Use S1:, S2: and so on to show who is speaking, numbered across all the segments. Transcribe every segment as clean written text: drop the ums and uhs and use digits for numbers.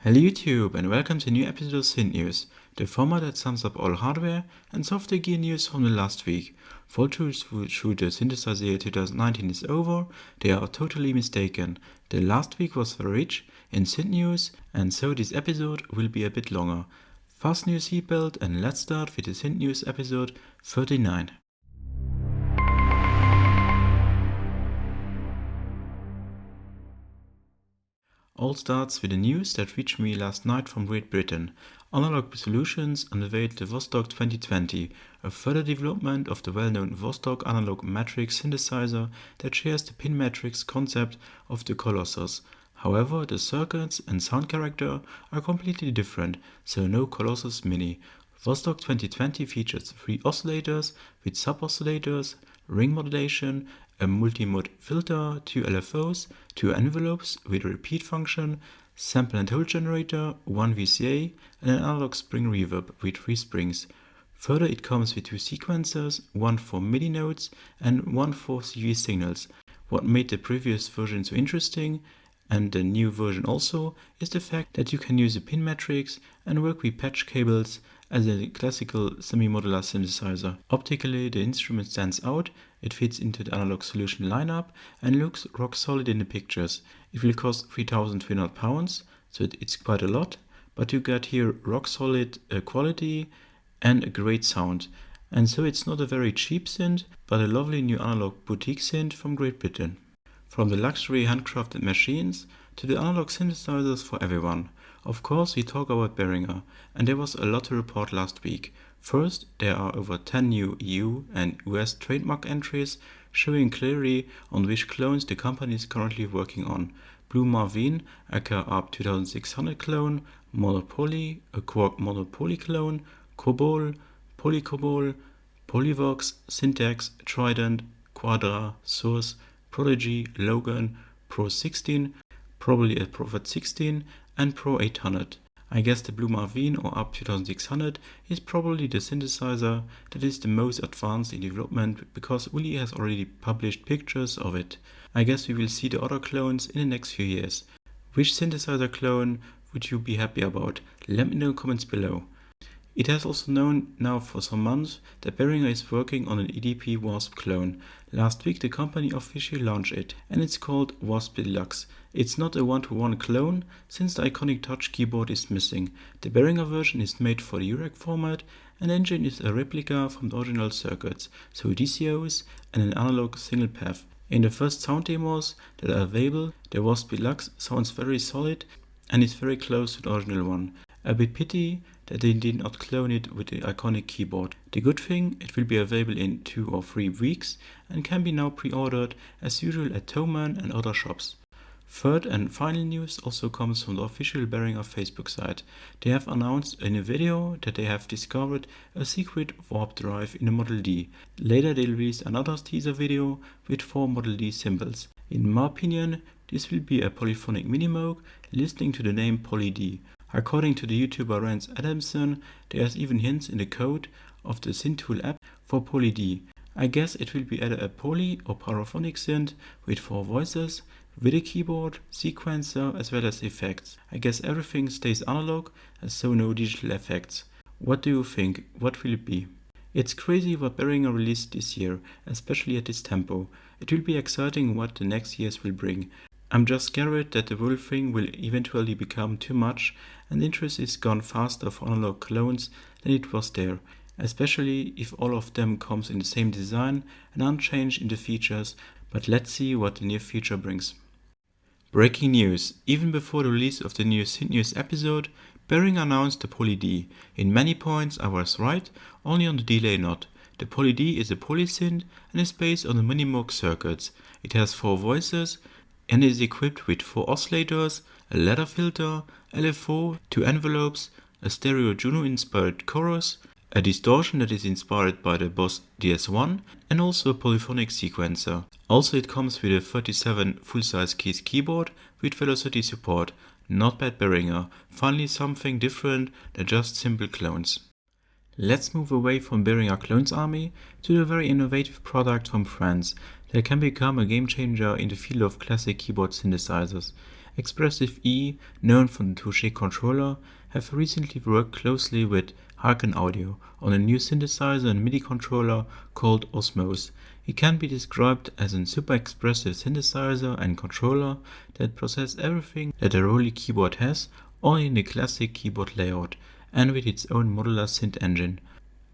S1: Hello YouTube and welcome to a new episode of Synth News, the format that sums up all hardware and software gear news from the last week. For those who through the Synthesizer year 2019 is over, they are totally mistaken. The last week was very rich in Synth News and so this episode will be a bit longer. Fasten your seatbelt and let's start with the Synth News episode 39. All starts with the news that reached me last night from Great Britain. Analogue Solutions unveiled the Vostok 2020, a further development of the well-known Vostok analog matrix synthesizer that shares the pin matrix concept of the Colossus. However, the circuits and sound character are completely different, so no Colossus Mini. Vostok 2020 features 3 oscillators with sub-oscillators, ring modulation, a multi-mode filter, 2 LFOs, 2 envelopes with a repeat function, sample and hold generator, 1 VCA, and an analog spring reverb with 3 springs. Further, it comes with 2 sequencers, one for MIDI notes and one for CV signals. What made the previous version so interesting, and the new version also, is the fact that you can use a pin matrix and work with patch cables as a classical semi-modular synthesizer. Optically, the instrument stands out, it fits into the Analogue Solution lineup and looks rock solid in the pictures. It will cost £3,300, so it's quite a lot, but you get here rock solid quality and a great sound. And so it's not a very cheap synth, but a lovely new analog boutique synth from Great Britain. From the luxury handcrafted machines to the analog synthesizers for everyone. Of course, we talk about Behringer, and there was a lot to report last week. First, there are over 10 new EU and US trademark entries showing clearly on which clones the company is currently working on. Blue Marvin, aka ARP 2600 clone, Monopoly, a Quark Monopoly clone, Cobol, Polycobol, Polyvox, Syntax, Trident, Quadra, Source, Prodigy, Logan, Pro 16, probably a Prophet 16, and Pro 800. I guess the Blue Marvin or ARP 2600 is probably the synthesizer that is the most advanced in development because Uli has already published pictures of it. I guess we will see the other clones in the next few years. Which synthesizer clone would you be happy about? Let me know in the comments below. It has also known now for some months that Behringer is working on an EDP Wasp clone. Last week the company officially launched it, and it's called Wasp Deluxe. It's not a one-to-one clone, since the iconic touch keyboard is missing. The Behringer version is made for the UREC format, and engine is a replica from the original circuits, so DCOs and an analog single path. In the first sound demos that are available, the Wasp Deluxe sounds very solid and is very close to the original one. A bit pity that they did not clone it with the iconic keyboard. The good thing, it will be available in 2 or 3 weeks and can be now pre-ordered as usual at Thomann and other shops. Third and final news also comes from the official Behringer Facebook site. They have announced in a video that they have discovered a secret warp drive in the Model D. Later they'll release another teaser video with 4 Model D symbols. In my opinion, this will be a polyphonic MINIMOOG listening to the name Poly-D. According to the YouTuber Rance Adamson, there's even hints in the code of the SynthTool app for Poly-D. I guess it will be either a poly or paraphonic synth with 4 voices, with a keyboard, sequencer as well as effects. I guess everything stays analog, and so no digital effects. What do you think? What will it be? It's crazy what Behringer released this year, especially at this tempo. It will be exciting what the next years will bring. I'm just scared that the whole thing will eventually become too much and interest is gone faster for analog clones than it was there, especially if all of them comes in the same design and unchanged in the features, but let's see what the near future brings. Breaking news. Even before the release of the new Synth News episode, Behringer announced the Poly-D. In many points I was right, only on the delay not. The Poly-D is a polysynth and is based on the MINIMOOG circuits. It has 4 voices and is equipped with 4 oscillators, a ladder filter, LFO, 2 envelopes, a stereo Juno-inspired chorus, a distortion that is inspired by the Boss DS1, and also a polyphonic sequencer. Also it comes with a 37 full-size keys keyboard with velocity support. Not bad Behringer, finally something different than just simple clones. Let's move away from Behringer Clones Army to the very innovative product from France that can become a game changer in the field of classic keyboard synthesizers. Expressive E, known from the Touché controller, have recently worked closely with Harken Audio on a new synthesizer and MIDI controller called Osmose. It can be described as a super expressive synthesizer and controller that processes everything that a RELLIK keyboard has, only in the classic keyboard layout, and with its own modular synth engine.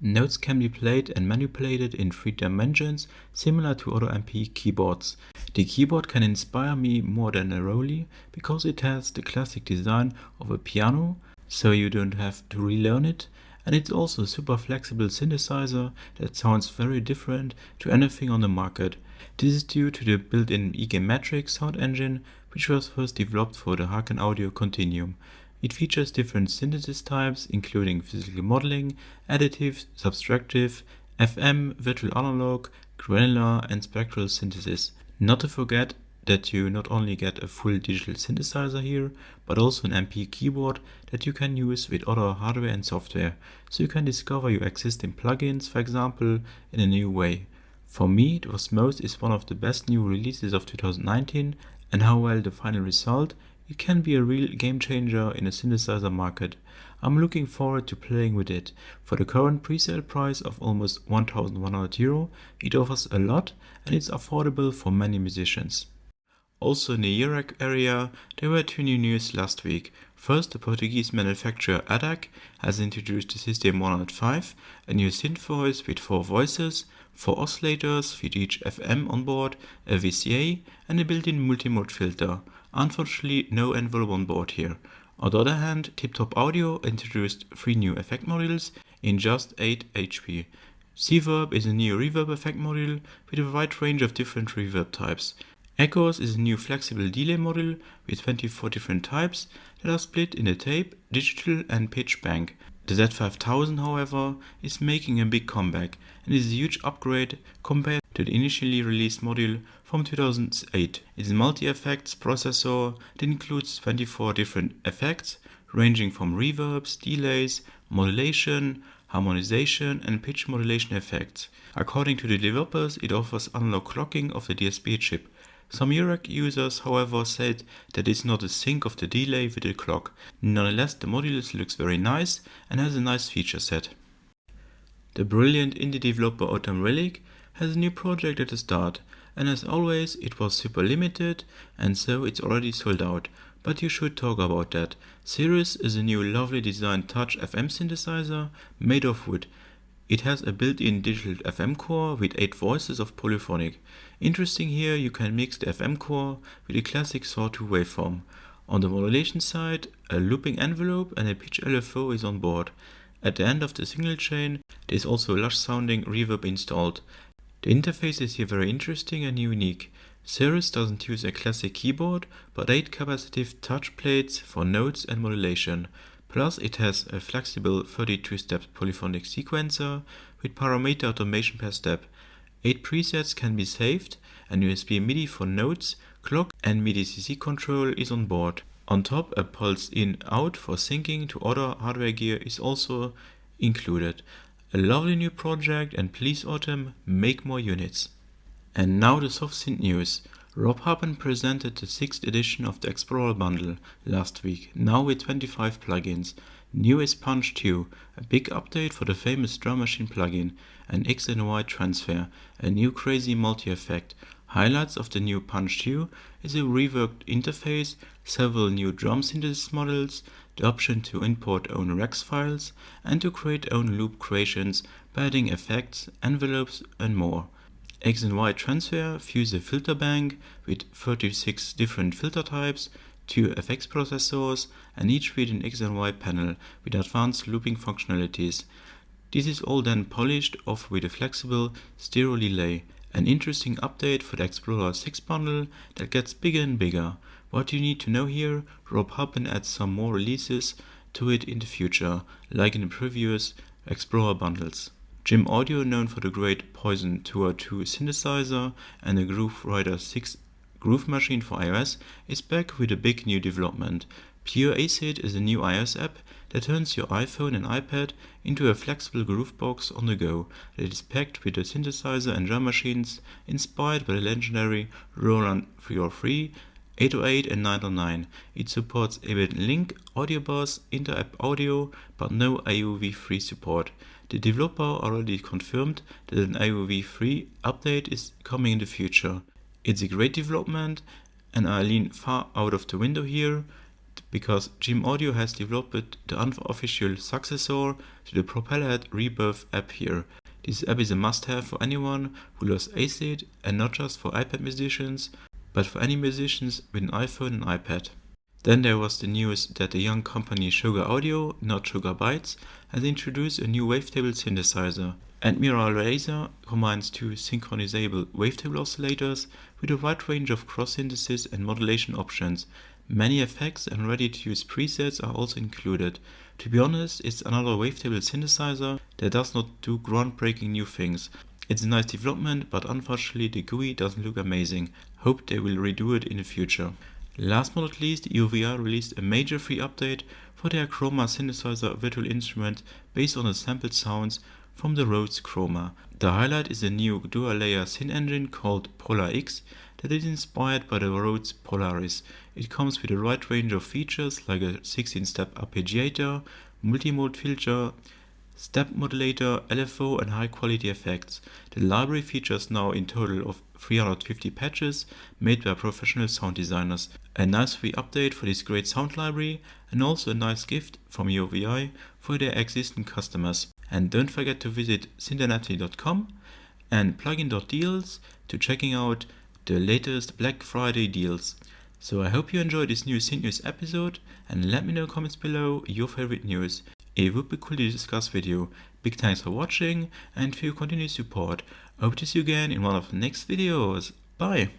S1: Notes can be played and manipulated in 3 dimensions, similar to other MP keyboards. The keyboard can inspire me more than a RELLIK because it has the classic design of a piano, so you don't have to relearn it, and it's also a super flexible synthesizer that sounds very different to anything on the market. This is due to the built-in EG Matrix sound engine, which was first developed for the Harken Audio Continuum. It features different synthesis types, including physical modeling, additive, subtractive, FM, virtual analog, granular, and spectral synthesis. Not to forget that you not only get a full digital synthesizer here, but also an MP keyboard that you can use with other hardware and software, so you can discover your existing plugins, for example, in a new way. For me, the Osmose is one of the best new releases of 2019, and how well the final result, it can be a real game changer in the synthesizer market. I'm looking forward to playing with it. For the current pre-sale price of almost €1,100, it offers a lot and it's affordable for many musicians. Also in the ERAC area, there were 2 new news last week. First, the Portuguese manufacturer ADDAC has introduced the System 105, a new synth voice with 4 voices, 4 oscillators with each FM on board, a VCA and a built-in multimode filter. Unfortunately, no envelope on board here. On the other hand, TIPTOP Audio introduced 3 new effect modules in just 8 HP. C-Verb is a new reverb effect module with a wide range of different reverb types. Echoes is a new flexible delay module with 24 different types that are split in the tape, digital and pitch bank. The Z5000, however, is making a big comeback and is a huge upgrade compared to the initially released module from 2008. It's a multi-effects processor that includes 24 different effects ranging from reverbs, delays, modulation, harmonization and pitch modulation effects. According to the developers, it offers analog clocking of the DSP chip. Some ERAC users, however, said that it's not a sync of the delay with the clock. Nonetheless, the module looks very nice and has a nice feature set. The brilliant indie developer OTEM RELLIK has a new project at the start, and as always it was super limited and so it's already sold out, but you should talk about that. CIRRUS is a new lovely designed touch FM synthesizer made of wood. It has a built-in digital FM core with 8 voices of polyphonic. Interesting here, you can mix the FM core with a classic sawtooth waveform. On the modulation side, a looping envelope and a pitch LFO is on board. At the end of the signal chain, there is also a lush sounding reverb installed. The interface is here very interesting and unique. CIRRUS doesn't use a classic keyboard, but 8 capacitive touch plates for notes and modulation. Plus it has a flexible 32-step polyphonic sequencer with parameter automation per step. 8 presets can be saved, and USB MIDI for notes, clock and MIDI CC control is on board. On top, a pulse in-out for syncing to other hardware gear is also included. A lovely new project, and please OTEM, make more units. And now the soft synth news. Rob Harpen presented the 6th edition of the Explorer bundle last week, now with 25 plugins. New is Punch 2, a big update for the famous drum machine plugin, an X and Y transfer, a new crazy multi-effect. Highlights of the new Punch 2 is a reworked interface, several new drum synthesis models, the option to import own Rex files, and to create own loop creations by adding effects, envelopes and more. X and Y transfer fuse a filter bank with 36 different filter types, 2 FX processors, and each with an X and Y panel with advanced looping functionalities. This is all then polished off with a flexible stereo delay. An interesting update for the Explorer 6 bundle that gets bigger and bigger. What you need to know here, Rob Harpen adds some more releases to it in the future, like in the previous Explorer bundles. Jim Audio, known for the great Poison 202 synthesizer and the Groove Rider 6 groove machine for iOS, is back with a big new development. Pure Acid is a new iOS app that turns your iPhone and iPad into a flexible groove box on the go that is packed with a synthesizer and drum machines inspired by the legendary Roland 303, 808 and 909. It supports Ableton Link, Audio Bus, Inter-App Audio, but no AOV3 support. The developer already confirmed that an AOV3 update is coming in the future. It's a great development, and I lean far out of the window here, because Jim Audio has developed the unofficial successor to the Propellerhead Rebirth app here. This app is a must-have for anyone who loves acid, and not just for iPad musicians, but for any musicians with an iPhone and iPad. Then there was the news that the young company Sugar Audio, not Sugar Bytes, has introduced a new wavetable synthesizer. ADMIRALIZOR combines two synchronizable wavetable oscillators with a wide range of cross-synthesis and modulation options. Many effects and ready-to-use presets are also included. To be honest, it's another wavetable synthesizer that does not do groundbreaking new things. It's a nice development, but unfortunately the GUI doesn't look amazing. Hope they will redo it in the future. Last but not least, UVI released a major free update for their KROMA synthesizer virtual instrument based on the sampled sounds from the Rhodes KROMA. The highlight is a new dual-layer synth engine called Polar X that is inspired by the Rhodes Polaris. It comes with a wide range of features like a 16-step arpeggiator, multimode filter, step modulator, LFO and high-quality effects. The library features now in total of 350 patches made by professional sound designers. A nice free update for this great sound library, and also a nice gift from UVI for their existing customers. And don't forget to visit synthanaty.com and plugin.deals to checking out the latest Black Friday deals. So I hope you enjoyed this new Synth News episode, and let me know in the comments below your favorite news. It would be cool to discuss with you. Big thanks for watching and for your continued support. I hope to see you again in one of the next videos. Bye!